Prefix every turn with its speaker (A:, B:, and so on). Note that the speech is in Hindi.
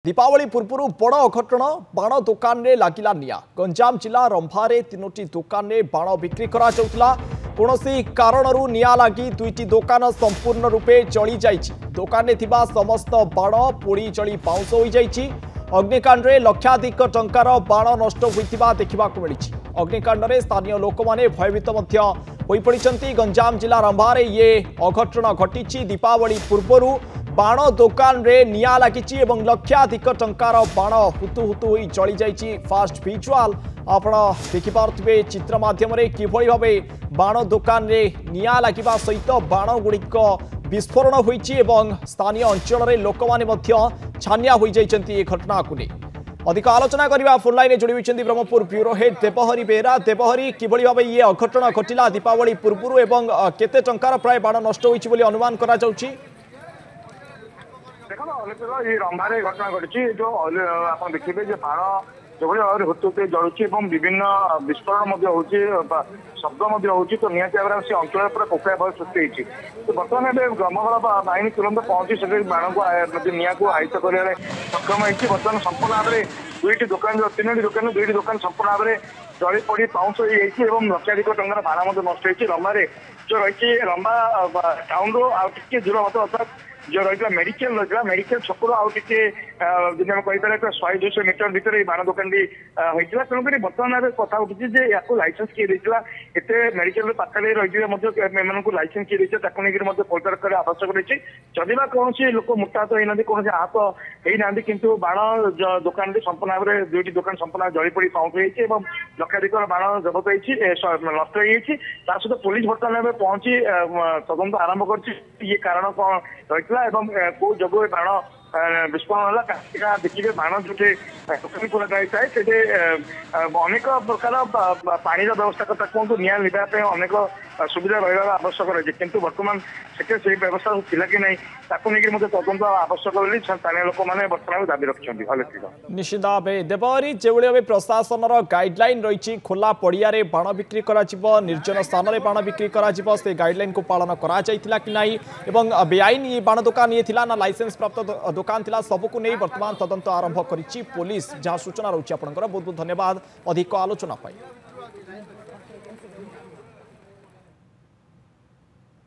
A: दीपावली पूर्व बड़ अघटन बाण दुकान रे लागिला निया। गंजाम जिला रंभारे तीनोटी दुकान रे बाण बिक्री करा जाउतला। कोनोसी कारणरू निया लागी दुईटी दुकान संपूर्ण रूपे जली जाइछि। दुकान रे थिबा समस्त बाण पोड़ी जली पाउंस होई जाइछि। अग्निकांड रे लक्षाधिक टंकार बाण नष्ट होइतिबा देखिबाकु मिलिछि। अग्निकांड रे स्थानीय लोक माने भयभीत मध्य होई पड़िछन्ति। गंजाम जिला रंभारे ये अघटन घटिछि। दीपावली पूर्वरू बाण दुकान रे निया लागिछि एवं लक्षाधिक टंकार बाण हुतु हुतु होई जली जाइछि। फास्ट विजुअल आपण देखि पारुथिबे चित्र माध्यम रे किभଳି भाबे बाण दुकान रे निया लागिबा सहित बाण गुड़िक विस्फोरण होइछि एवं स्थानीय अंचल रे लोक माने मध्य छानिया होई जाइछन्ति। ए घटना को नै अधिक आलोचना करबा फोन लाइन जोड़ी होइछन्ति ब्रह्मपुर ब्यूरो हेड देवहरी बेहरा। देवहरी किभଳି भाबे ये अघटन घटिला दीपावली पूर्व एवं केते टंकार प्राय बाण नष्ट होइछि बोली अनुमान करा जाउछि।
B: देखो ये रंभारे घटना घटी जो आप देखिए जो बाण जो भाव हुतुते जलुची विभिन्न विस्फोरण शब्द हो तो निहत भाव से अंचल पूरा कोकड़ा भय सृष्टि होती। तो बर्तमान ग्रामगल बाहिनी तुरंत पहुंची से बाण को निया को आयत्त कर सक्षम होती। बर्तमान संपूर्ण भाव में दुईटी दुकान तीनोटी दुकान दुईटी दुकान संपूर्ण भाव में जली पड़ी पाउंस हो लक्षाधिक टंकार बाण नष्ट होती। रंभारे जो रही रंभा टाउन रू आगे दूर मत अर्थात जो रही मेडिकल रही मेडिकल छकू आउ टे कहीपर 100-200 मीटर भर बाण दुकान होता। तेणुक बर्तमान कथा उठी या लाइसेंस किए देता एत मेडिकल पाखे रही लाइसेंस किए देता परीक्षा करने आवश्यक रही। जदि कौन लोक मृताहत होना कौन आहत होना कि बाण दुकान संपूर्ण भाव में दुईटी दुकान संपूर्ण जली पड़ी पाउंस होती लक्षाधिक बाण जबत होती नष्ट होता सहित पुलिस बर्तमान पहुंची तदंत आरंभ कर ये कारण कौन रही कौ जब बाण विस्फोरण है देखिए बाण जो जाए से अनेक प्रकार पानी व्यवस्था कथा कहतु निया लिखा अनेक सुविधा रहा आवश्यक रही कि बर्तमान से व्यवस्था थिला कि नहीं ताकू तदंत आवश्यक बोली स्थानीय लोक मैंने बर्तमान दाबी रखिंट।
A: निश्चित भाव देवहरी जो भाव प्रशासन गाइडलाइन रही खोला पड़िया बाण बिक्री निर्जन स्थान में बाण बिक्री से गाइडलाइन को पालन करा कि नहीं एवं बेआईन बाण दुकान ये थिला ना लाइसेंस प्राप्त दुकान थिला सबको नहीं वर्तमान तदंत आरंभ करिछि पुलिस। जहाँ सूचना रही आपंकर बहुत बहुत धन्यवाद अधिक आलोचना पाई।